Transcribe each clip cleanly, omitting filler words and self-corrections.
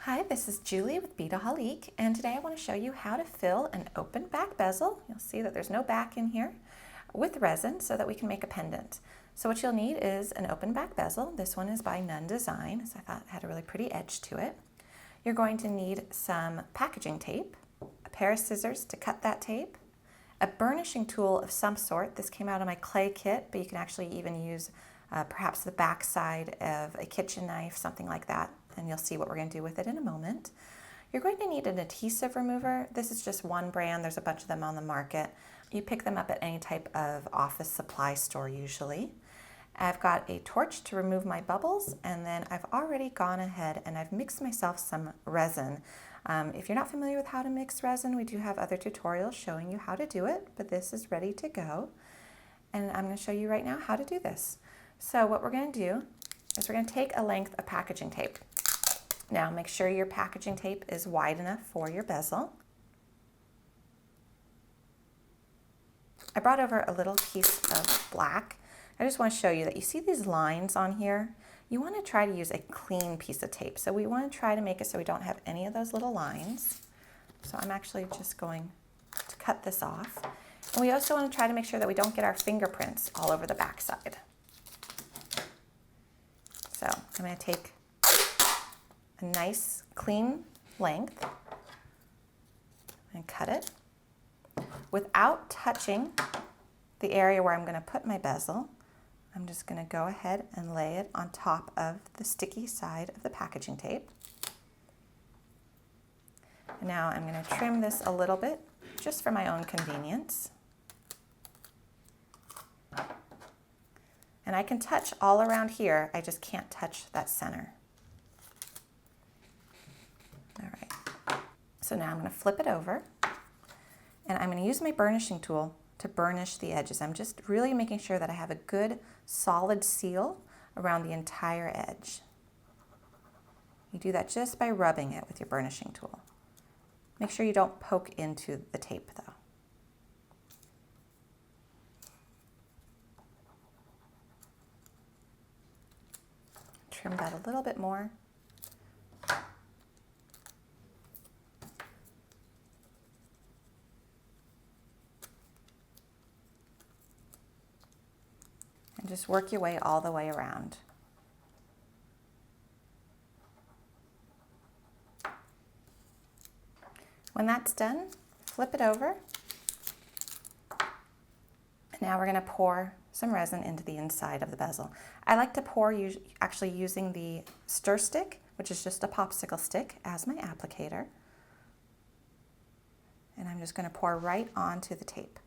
Hi, this is Julie with Beadaholique, and today I want to show you how to fill an open back bezel. You'll see that there's no back in here, with resin so that we can make a pendant. So what you'll need is an open back bezel. This one is by Nunn Design, so I thought it had a really pretty edge to it. You're going to need some packaging tape, a pair of scissors to cut that tape, a burnishing tool of some sort. This came out of my clay kit, but you can actually even use perhaps the back side of a kitchen knife, something like that, and you'll see what we're going to do with it in a moment. You're going to need an adhesive remover. This is just one brand. There's a bunch of them on the market. You pick them up at any type of office supply store usually. I've got a torch to remove my bubbles, and then I've already gone ahead and I've mixed myself some resin. If you're not familiar with how to mix resin, we do have other tutorials showing you how to do it, but this is ready to go. And I'm going to show you right now how to do this. So what we're going to do is we're going to take a length of packaging tape. Now make sure your packaging tape is wide enough for your bezel. I brought over a little piece of black. I just want to show you that you see these lines on here. You want to try to use a clean piece of tape. So we want to try to make it so we don't have any of those little lines. So I'm actually just going to cut this off. And we also want to try to make sure that we don't get our fingerprints all over the back side. So I'm going to take a nice clean length and cut it without touching the area where I'm going to put my bezel. I'm just going to go ahead and lay it on top of the sticky side of the packaging tape. And now I'm going to trim this a little bit just for my own convenience. And I can touch all around here, I just can't touch that center. All right, so now I'm going to flip it over, and I'm going to use my burnishing tool to burnish the edges. I'm just really making sure that I have a good solid seal around the entire edge. You do that just by rubbing it with your burnishing tool. Make sure you don't poke into the tape though. Trim that a little bit more. And just work your way all the way around. When that's done, flip it over. And now we're going to pour some resin into the inside of the bezel. I like to pour actually using the stir stick, which is just a popsicle stick, as my applicator. And I'm just going to pour right onto the tape.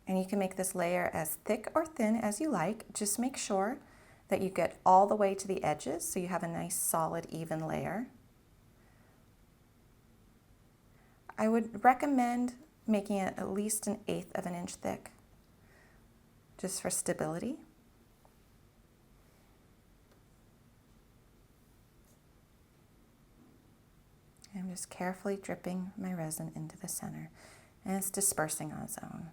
And you can make this layer as thick or thin as you like. Just make sure that you get all the way to the edges so you have a nice solid even layer. I would recommend making it at least 1/8 of an inch thick, just for stability. I'm just carefully dripping my resin into the center, and it's dispersing on its own.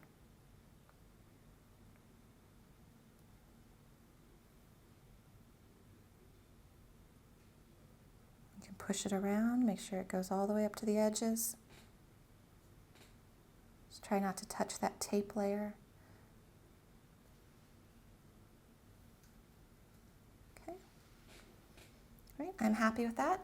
You can push it around, make sure it goes all the way up to the edges. Just try not to touch that tape layer. Okay. All right, I'm happy with that.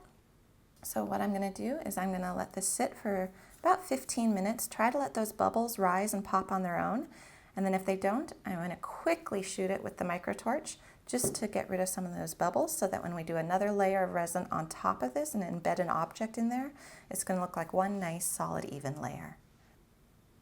So what I'm going to do is I'm going to let this sit for about 15 minutes. Try to let those bubbles rise and pop on their own. And then if they don't, I'm going to quickly shoot it with the micro torch just to get rid of some of those bubbles so that when we do another layer of resin on top of this and embed an object in there, it's going to look like one nice solid even layer.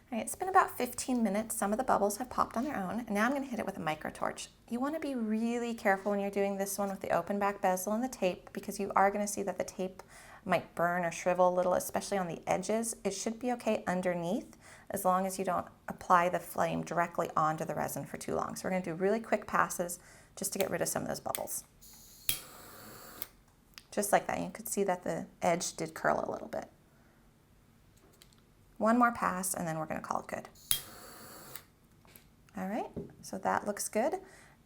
All right, it's been about 15 minutes. Some of the bubbles have popped on their own, and now I'm going to hit it with a micro torch. You want to be really careful when you're doing this one with the open back bezel and the tape, because you are going to see that the tape might burn or shrivel a little, especially on the edges. It should be okay underneath as long as you don't apply the flame directly onto the resin for too long. So we're going to do really quick passes just to get rid of some of those bubbles. Just like that. You could see that the edge did curl a little bit. One more pass and then we're going to call it good. All right, so that looks good.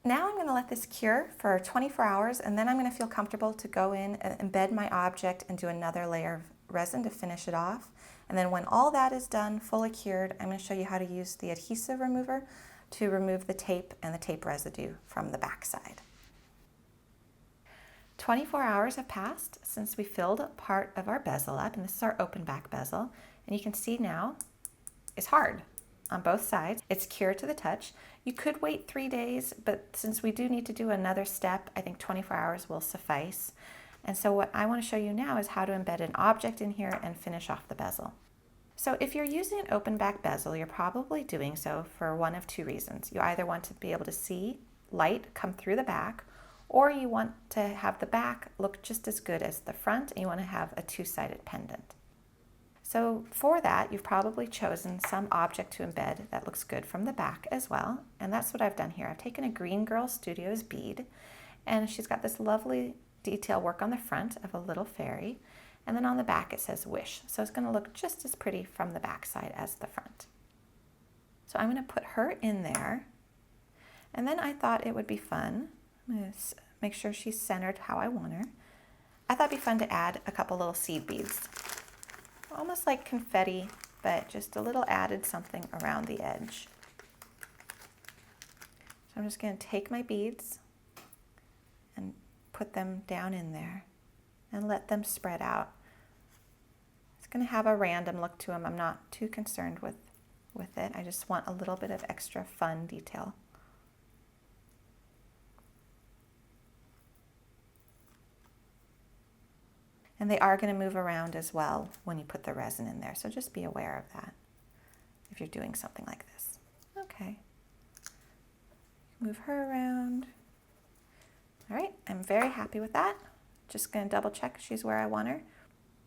Now I'm going to let this cure for 24 hours, and then I'm going to feel comfortable to go in and embed my object and do another layer of resin to finish it off. And then when all that is done, fully cured, I'm going to show you how to use the adhesive remover to remove the tape and the tape residue from the back side. 24 hours have passed since we filled part of our bezel up, and this is our open back bezel. And you can see now it's hard on both sides. It's cured to the touch. You could wait 3 days, but since we do need to do another step, I think 24 hours will suffice. And so what I want to show you now is how to embed an object in here and finish off the bezel. So if you're using an open back bezel, you're probably doing so for one of two reasons. You either want to be able to see light come through the back, or you want to have the back look just as good as the front, and you want to have a two-sided pendant. So for that, you've probably chosen some object to embed that looks good from the back as well. And that's what I've done here. I've taken a Green Girl Studios bead, and she's got this lovely detail work on the front of a little fairy. And then on the back, it says Wish. So it's going to look just as pretty from the back side as the front. So I'm going to put her in there. And then I thought it would be fun. I'm going to make sure she's centered how I want her. I thought it'd be fun to add a couple little seed beads. Almost like confetti, but just a little added something around the edge. So I'm just going to take my beads and put them down in there and let them spread out. It's going to have a random look to them. I'm not too concerned with it. I just want a little bit of extra fun detail. And they are going to move around as well when you put the resin in there. So just be aware of that if you're doing something like this. Okay. Move her around. All right, I'm very happy with that. Just going to double check she's where I want her.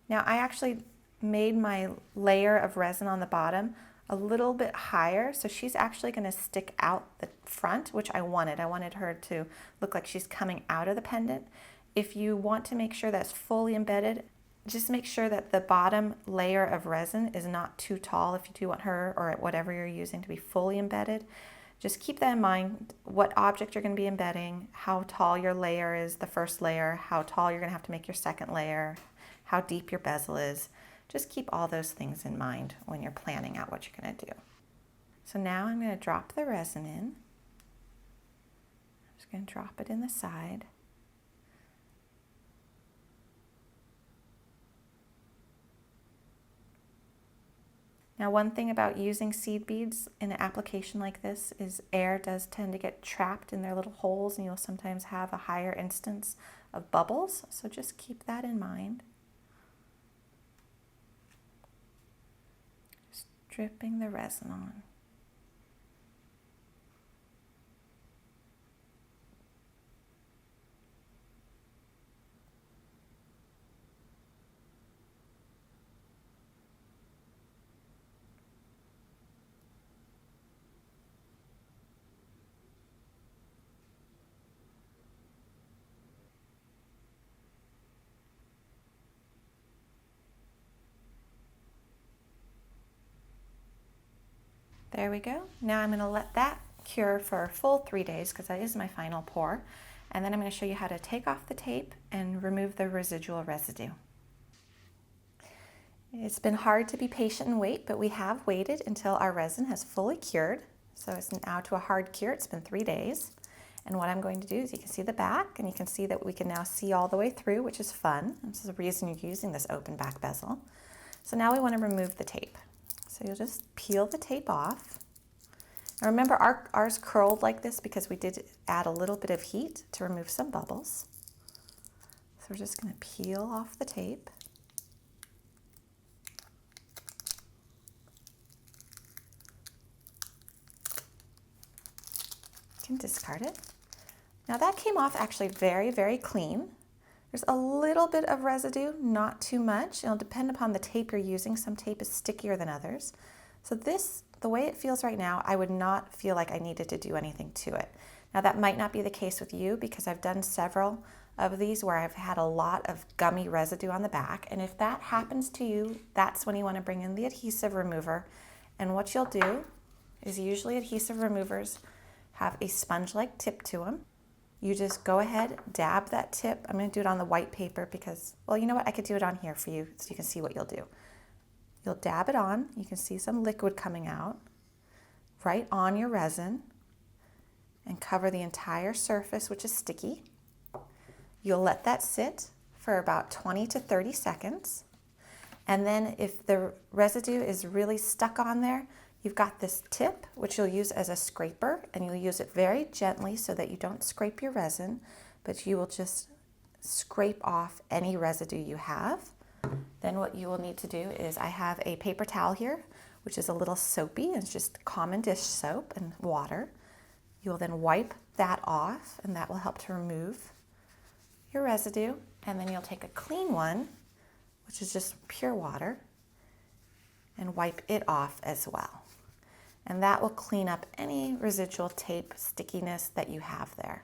Now I actually made my layer of resin on the bottom a little bit higher, so she's actually going to stick out the front, which I wanted. I wanted her to look like she's coming out of the pendant. If you want to make sure that's fully embedded, just make sure that the bottom layer of resin is not too tall if you do want her or whatever you're using to be fully embedded. Just keep that in mind, what object you're going to be embedding, how tall your layer is, the first layer, how tall you're going to have to make your second layer, how deep your bezel is. Just keep all those things in mind when you're planning out what you're going to do. So now I'm going to drop the resin in. I'm just going to drop it in the side. Now, one thing about using seed beads in an application like this is air does tend to get trapped in their little holes, and you'll sometimes have a higher instance of bubbles. So just keep that in mind. Just dripping the resin on. There we go. Now I'm going to let that cure for a full 3 days because that is my final pour. And then I'm going to show you how to take off the tape and remove the residual residue. It's been hard to be patient and wait, but we have waited until our resin has fully cured. So it's now to a hard cure. It's been 3 days. And what I'm going to do is you can see the back, and you can see that we can now see all the way through, which is fun. This is the reason you're using this open back bezel. So now we want to remove the tape. So you'll just peel the tape off. Now remember, ours curled like this because we did add a little bit of heat to remove some bubbles. So we're just going to peel off the tape. You can discard it. Now that came off actually very, very clean. There's a little bit of residue, not too much. It'll depend upon the tape you're using. Some tape is stickier than others. So this, the way it feels right now, I would not feel like I needed to do anything to it. Now that might not be the case with you because I've done several of these where I've had a lot of gummy residue on the back. And if that happens to you, that's when you want to bring in the adhesive remover. And what you'll do is usually adhesive removers have a sponge-like tip to them. You just go ahead, dab that tip. I'm going to do it on the white paper because, well, you know what? I could do it on here for you so you can see what you'll do. You'll dab it on. You can see some liquid coming out right on your resin and cover the entire surface, which is sticky. You'll let that sit for about 20 to 30 seconds. And then if the residue is really stuck on there, you've got this tip, which you'll use as a scraper, and you'll use it very gently so that you don't scrape your resin, but you will just scrape off any residue you have. Then what you will need to do is, I have a paper towel here, which is a little soapy, and it's just common dish soap and water. You will then wipe that off, and that will help to remove your residue. And then you'll take a clean one, which is just pure water, and wipe it off as well. And that will clean up any residual tape stickiness that you have there.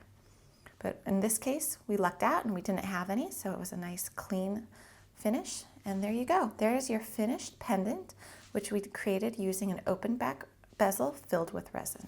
But in this case, we lucked out and we didn't have any, so it was a nice clean finish. And there you go. There's your finished pendant, which we created using an open back bezel filled with resin.